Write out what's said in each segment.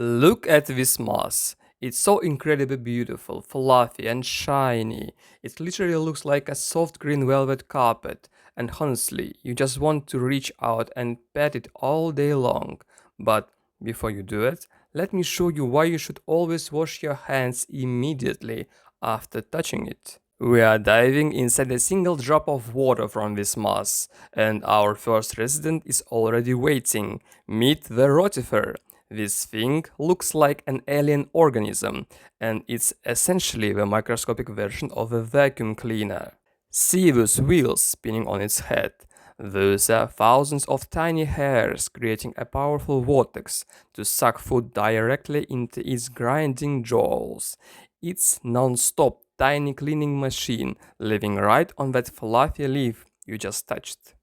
Look at this moss. It's so incredibly beautiful, fluffy and shiny. It literally looks like a soft green velvet carpet. And honestly, you just want to reach out and pet it all day long. But before you do it, let me show you why you should always wash your hands immediately after touching it. We are diving inside a single drop of water from this moss, and our first resident is already waiting. Meet the rotifer. This thing looks like an alien organism, and it's essentially the microscopic version of a vacuum cleaner. See those wheels spinning on its head. Those are thousands of tiny hairs creating a powerful vortex to suck food directly into its grinding jaws. It's non-stop tiny cleaning machine living right on that fluffy leaf you just touched.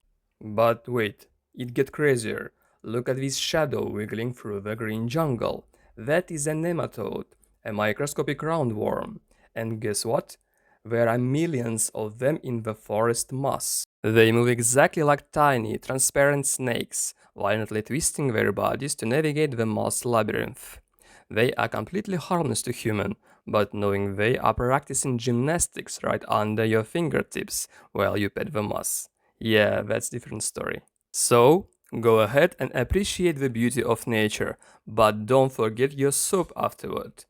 But wait, it gets crazier. Look at this shadow wiggling through the green jungle. That is a nematode, a microscopic roundworm. And guess what? There are millions of them in the forest moss. They move exactly like tiny, transparent snakes, violently twisting their bodies to navigate the moss labyrinth. They are completely harmless to human, but knowing they are practicing gymnastics right under your fingertips while you pet the moss. Yeah, that's a different story. So, go ahead and appreciate the beauty of nature, but don't forget your soap afterward.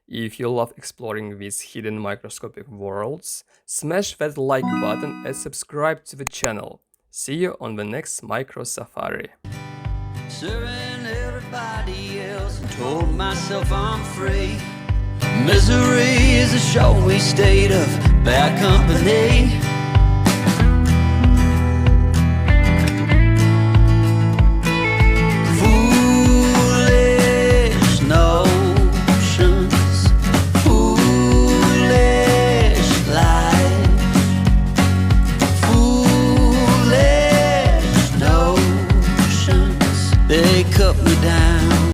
If you love exploring these hidden microscopic worlds, smash that like button and subscribe to the channel. See you on the next Micro Safari. Serving everybody else and told myself I'm free. Misery is a showy state of bad company.